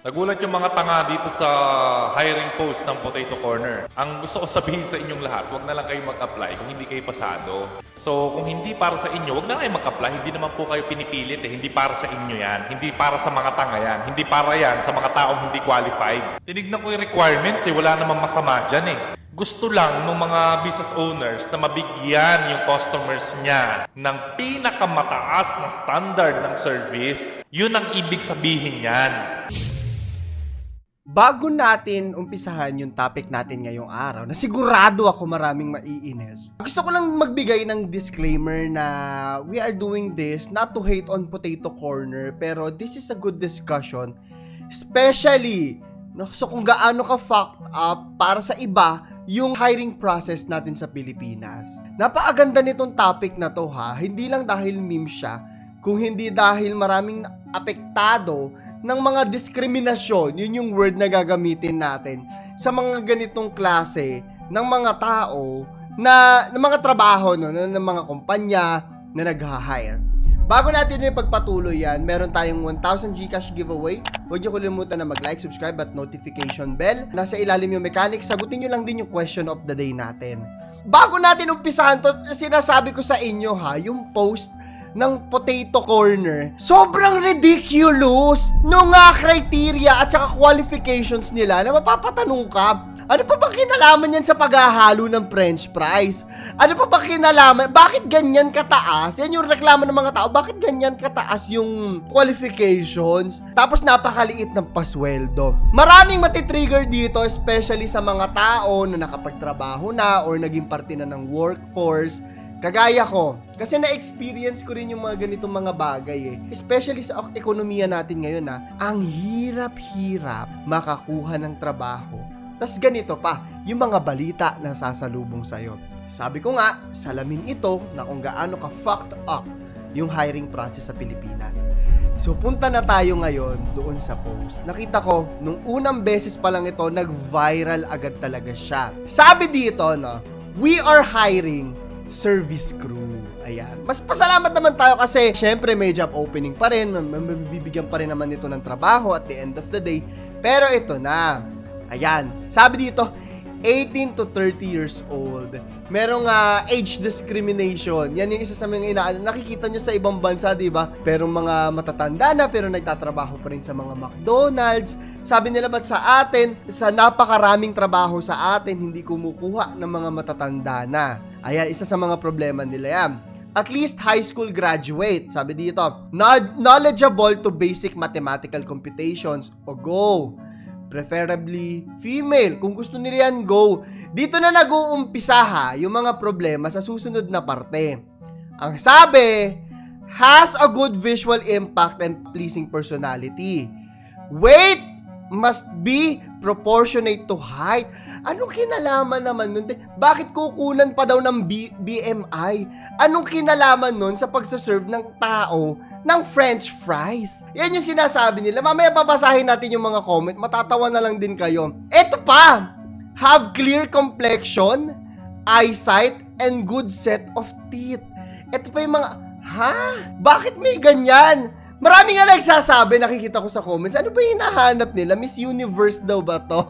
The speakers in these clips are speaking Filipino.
Nagulat yung mga tanga dito sa hiring post ng Potato Corner. Ang gusto ko sabihin sa inyong lahat, huwag na lang kayo mag-apply kung hindi kayo pasado. So, kung hindi para sa inyo, huwag na kayo mag-apply. Hindi naman po kayo pinipilit eh. Hindi para sa inyo yan. Hindi para sa mga tanga yan. Hindi para yan sa mga taong hindi qualified. Tinignan ko yung requirements eh. Wala namang masama dyan eh. Gusto lang ng mga business owners na mabigyan yung customers niya ng pinakamataas na standard ng service. Yun ang ibig sabihin yan. Bago natin umpisahan yung topic natin ngayong araw, na sigurado ako maraming maiinis, gusto ko lang magbigay ng disclaimer na we are doing this not to hate on Potato Corner, pero this is a good discussion, especially so kung gaano ka fucked up para sa iba yung hiring process natin sa Pilipinas. Napakaganda nitong topic na to ha, hindi lang dahil meme siya, kung hindi dahil maraming apektado ng mga diskriminasyon, yun yung word na gagamitin natin sa mga ganitong klase ng mga tao na ng mga trabaho no, ng mga kumpanya na nag-hire. Bago natin yung pagpatuloy yan, meron tayong 1,000 Gcash giveaway. Huwag niyo kalimutan na mag-like, subscribe at notification bell. Nasa ilalim yung mechanics, sagutin niyo lang din yung question of the day natin. Bago natin umpisahan to, sinasabi ko sa inyo ha, yung post ng Potato Corner, sobrang ridiculous nung criteria at saka qualifications nila na mapapatanong ka, ano pa bang kinalaman yan sa paghahalo ng french fries? Ano pa bang kinalaman? Bakit ganyan kataas? Yan yung reklamo ng mga tao, bakit ganyan kataas yung qualifications? Tapos napakaliit ng pasweldo. Maraming matitrigger dito, especially sa mga tao na nakapagtrabaho na or naging parte na ng workforce. Kagaya ko, kasi na-experience ko rin yung mga ganitong mga bagay eh. Especially sa ekonomiya natin ngayon ang hirap-hirap makakuha ng trabaho. Tas ganito pa, yung mga balita na sasalubong sa'yo. Sabi ko nga, salamin ito na kung gaano ka fucked up yung hiring process sa Pilipinas. So punta na tayo ngayon doon sa post. Nakita ko, nung unang beses pa lang ito, nag-viral agad talaga siya. Sabi dito, no, we are hiring service crew. Ayan. Mas pasalamat naman tayo kasi syempre may job opening pa rin, mabibigyan pa rin naman ito ng trabaho at the end of the day. Pero ito na. Ayan. Sabi dito, 18 to 30 years old. Merong age discrimination. Yan yung isa sa mga nakikita nyo sa ibang bansa, di ba? Pero mga matatanda na, pero nagtatrabaho pa rin sa mga McDonald's. Sabi nila, ba't sa atin, sa napakaraming trabaho sa atin, hindi kumukuha ng mga matatanda na? Ayan, isa sa mga problema nila yan. At least high school graduate. Sabi dito, knowledgeable to basic mathematical computations. O go. Preferably female. Kung gusto nila yan, go. Dito na nag-uumpisa yung mga problema sa susunod na parte. Ang sabi, has a good visual impact and pleasing personality. Weight must be proportionate to height. Anong kinalaman naman nun? Bakit kukunan pa daw ng BMI? Anong kinalaman nun sa pagsaserve ng tao ng french fries? Yan yung sinasabi nila. Mamaya babasahin natin yung mga comment. Matatawa na lang din kayo. Eto pa! Have clear complexion, eyesight, and good set of teeth. Eto pa yung mga, bakit may ganyan? Marami nga nagsasabi, nakikita ko sa comments, ano ba yung hinahanap nila? Miss Universe daw ba to?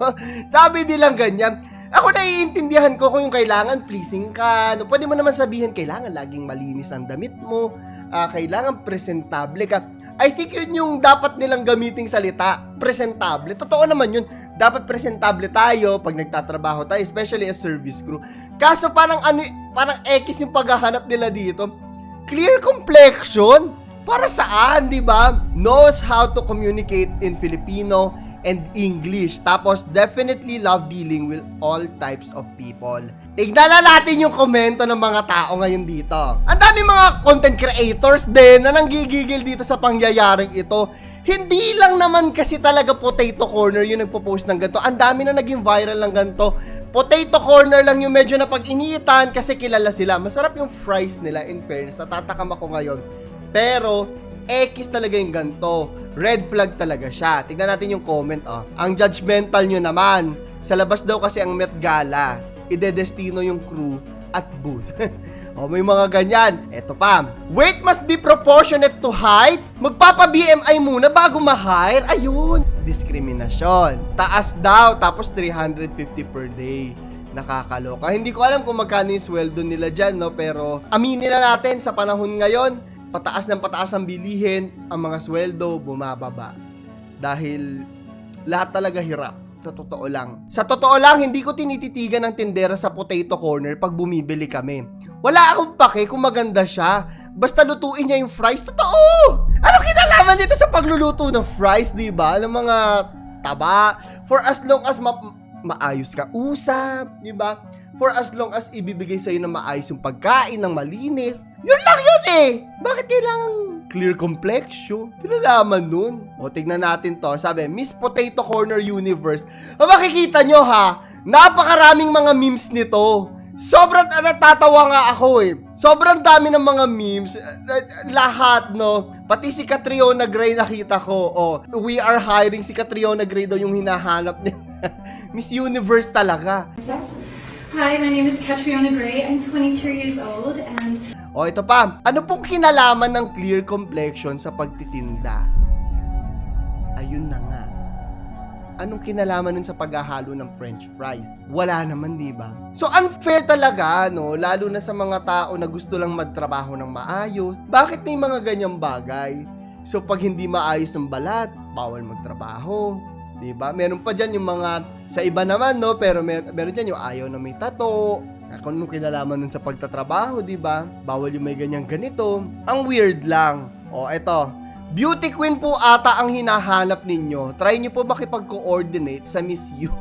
Sabi nilang ganyan. Ako naiintindihan ko kung yung kailangan pleasing ka. No, pwede mo naman sabihin, kailangan laging malinis ang damit mo. Kailangan presentable ka. I think yun yung dapat nilang gamiting salita. Presentable. Totoo naman yun. Dapat presentable tayo pag nagtatrabaho tayo, especially as service crew. Kaso parang X yung paghahanap nila dito. Clear complexion? Para saan, di ba? Knows how to communicate in Filipino and English. Tapos, definitely love dealing with all types of people. Tignan na natin yung komento ng mga tao ngayon dito. Ang dami mga content creators din na nanggigigil dito sa pangyayaring ito. Hindi lang naman kasi talaga Potato Corner yung nagpo-post ng ganito. Ang dami na naging viral ng ganito. Potato Corner lang yung medyo napag-initan kasi kilala sila. Masarap yung fries nila, in fairness. Natatakam ako ngayon. Pero, X talaga yung ganito. Red flag talaga siya. Tignan natin yung comment, Ang judgmental nyo naman. Sa labas daw kasi ang Met Gala. Idedestino yung crew at booth. O, may mga ganyan. Eto pa. Weight must be proportionate to height. Magpapa-BMI muna bago ma-hire. Ayun. Diskriminasyon. Taas daw, tapos 350 per day. Nakakaloka. Hindi ko alam kung magkano yung sweldo nila dyan, no? Pero aminin na natin, sa panahon ngayon, pataas ng pataas ang bilihin, ang mga sweldo bumababa. Dahil lahat talaga hirap. Sa totoo lang. Sa totoo lang, hindi ko tinititigan ng tindera sa potato corner pag bumibili kami. Wala akong pake kung maganda siya. Basta lutuin niya yung fries. Totoo! Ano kinalaman dito sa pagluluto ng fries, di ba? Ng mga taba. For as long as maayos ka usap, di ba? For as long as ibibigay sa'yo ng maayos yung pagkain, ng malinis. Yun lang yun eh! Bakit kailangan clear complexion? Kinalaman nun. O, tignan natin to. Sabi, Miss Potato Corner Universe. O, makikita nyo ha, napakaraming mga memes nito. Sobrang natatawa nga ako eh. Sobrang dami ng mga memes. Lahat, no? Pati si Catriona Gray nakita ko. Oh, we are hiring si Catriona Gray daw yung hinahanap niya. Miss Universe talaga. Hi, my name is Catriona Gray. I'm 22 years old and... O, ito pa. Ano pong kinalaman ng clear complexion sa pagtitinda? Ayun na nga. Anong kinalaman nun sa paghahalo ng french fries? Wala naman, di ba? So, unfair talaga, no? Lalo na sa mga tao na gusto lang magtrabaho ng maayos. Bakit may mga ganyang bagay? So, pag hindi maayos ang balat, bawal magtrabaho. Di ba? Meron pa dyan yung mga, sa iba naman, no? Pero meron dyan yung ayaw na may tato. Kung anong kinalaman nun sa pagtatrabaho, di ba? Bawal yung may ganyang ganito. Ang weird lang. O, eto. Beauty queen po ata ang hinahanap ninyo. Try nyo po makipag-coordinate sa Miss You.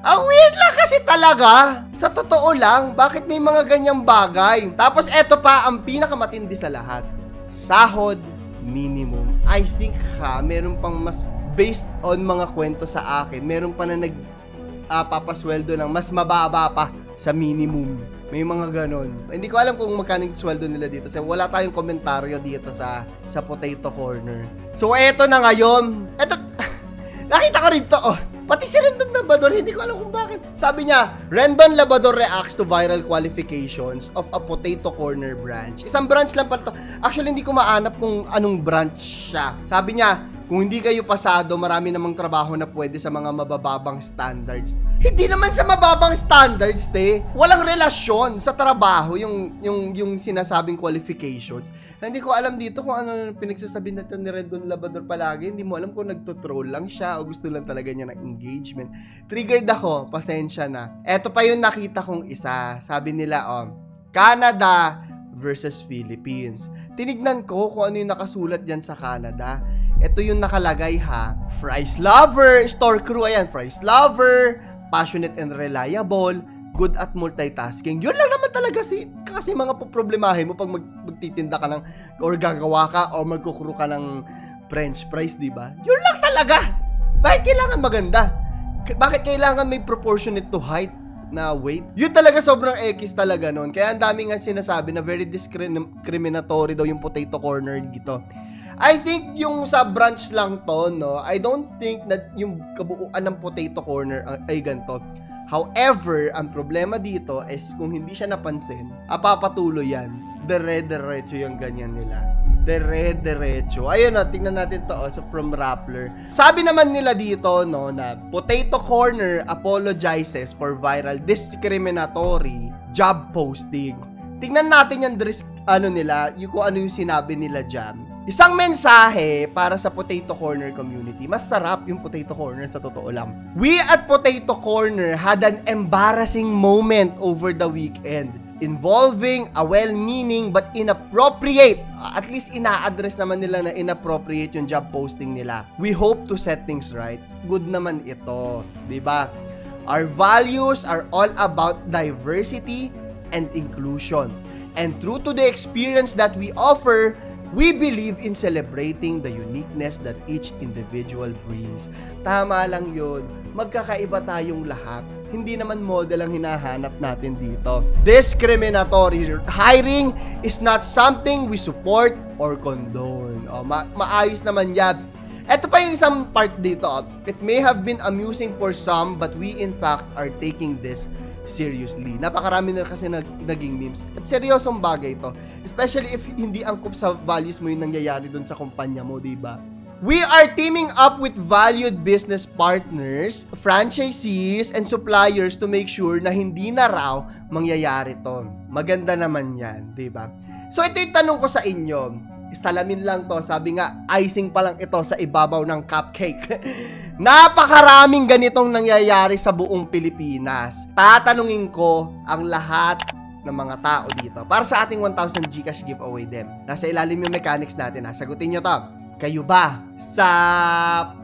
Ang weird lang kasi talaga. Sa totoo lang, bakit may mga ganyang bagay? Tapos eto pa, ang pinakamatindi sa lahat. Sahod minimum. I think meron pang mas based on mga kwento sa akin, meron pa na papasweldo ng mas mababa pa sa minimum. May mga ganon. Hindi ko alam kung magkano yung sweldo nila dito. Kasi wala tayong komentaryo dito sa Potato Corner. So, eto na ngayon. Eto, nakita ko rito, oh. Pati si Rendon Labador, hindi ko alam kung bakit. Sabi niya, Rendon Labador reacts to viral qualifications of a Potato Corner branch. Isang branch lang pala to. Actually, hindi ko maanap kung anong branch siya. Sabi niya, kung hindi kayo pasado, marami namang trabaho na pwede sa mga mabababang standards. Hindi naman sa mababang standards, te. Walang relasyon sa trabaho yung sinasabing qualifications. Hindi ko alam dito kung ano pinagsasabi natin ni Rendon Labador palagi. Hindi mo alam kung nagtutroll lang siya o gusto lang talaga niya ng engagement. Triggered ako, pasensya na. Eto pa yung nakita kong isa. Sabi nila, Canada versus Philippines. Tinignan ko kung ano yung nakasulat dyan sa Canada. Ito yung nakalagay ha. Fries lover, store crew, ayan, fries lover, passionate and reliable, good at multitasking. Yun lang naman talaga kasi mga problemahin mo pag magtitinda ka ng, or gagawa ka, or magkukuro ka ng french fries, di ba? Yun lang talaga. Bakit kailangan maganda? Bakit kailangan may proportionate to height na weight? Yun talaga sobrang ekis talaga nun. Kaya ang dami nga sinasabi na very discriminatory daw yung Potato Corner dito. I think yung sa branch lang to, no, I don't think that yung kabuuan ng Potato Corner ay ganito. However, ang problema dito is kung hindi siya napansin, papatuloy yan. Dire-diretso yung ganyan nila. Dire-diretso. Ayun na, tingnan natin to also from Rappler. Sabi naman nila dito, no, na Potato Corner apologizes for viral discriminatory job posting. Tingnan natin yung nila, kung ano yung sinabi nila dyan. Isang mensahe para sa Potato Corner community. Masarap yung Potato Corner sa totoo lang. We at Potato Corner had an embarrassing moment over the weekend involving a well-meaning but inappropriate. At least ina-address naman nila na inappropriate yung job posting nila. We hope to set things right. Good naman ito, 'di ba? Our values are all about diversity and inclusion. And true to the experience that we offer, we believe in celebrating the uniqueness that each individual brings. Tama lang yun. Magkakaiba tayong lahat. Hindi naman model ang hinahanap natin dito. Discriminatory hiring is not something we support or condone. Maayos naman yan. Ito pa yung isang part dito. It may have been amusing for some, but we in fact are taking this seriously. Napakarami na kasi naging memes. At seryosong bagay to. Especially if hindi angkop sa values mo yung nangyayari dun sa kumpanya mo, diba? We are teaming up with valued business partners, franchisees, and suppliers to make sure na hindi na raw mangyayari to. Maganda naman yan, diba? So ito yung tanong ko sa inyo. Salamin lang to. Sabi nga, icing pa lang ito sa ibabaw ng cupcake. Napakaraming ganitong nangyayari sa buong Pilipinas. Tatanungin ko ang lahat ng mga tao dito para sa ating 1,000 Gcash giveaway din. Nasa ilalim yung mechanics natin. Sagutin nyo to. Kayo ba, sa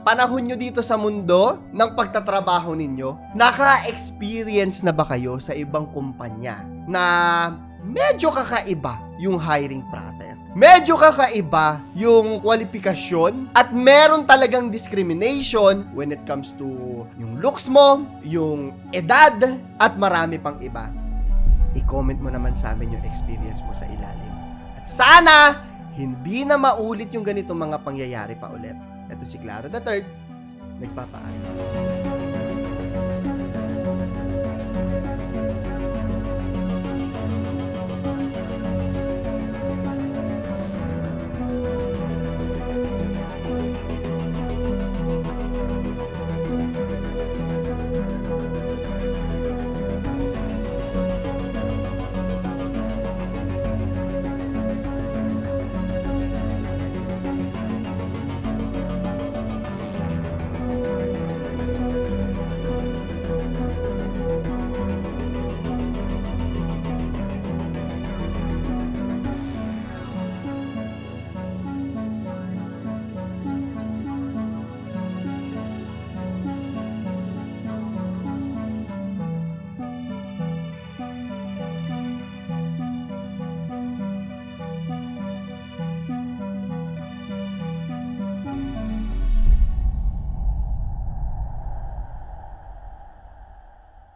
panahon nyo dito sa mundo ng pagtatrabaho ninyo, naka-experience na ba kayo sa ibang kumpanya na medyo kakaiba yung hiring process? Medyo kakaiba yung kwalifikasyon at meron talagang discrimination when it comes to yung looks mo, yung edad, at marami pang iba. I-comment mo naman sa amin yung experience mo sa ilalim. At sana, hindi na maulit yung ganitong mga pangyayari pa ulit. Ito si Claro the Third, nagpapaalam.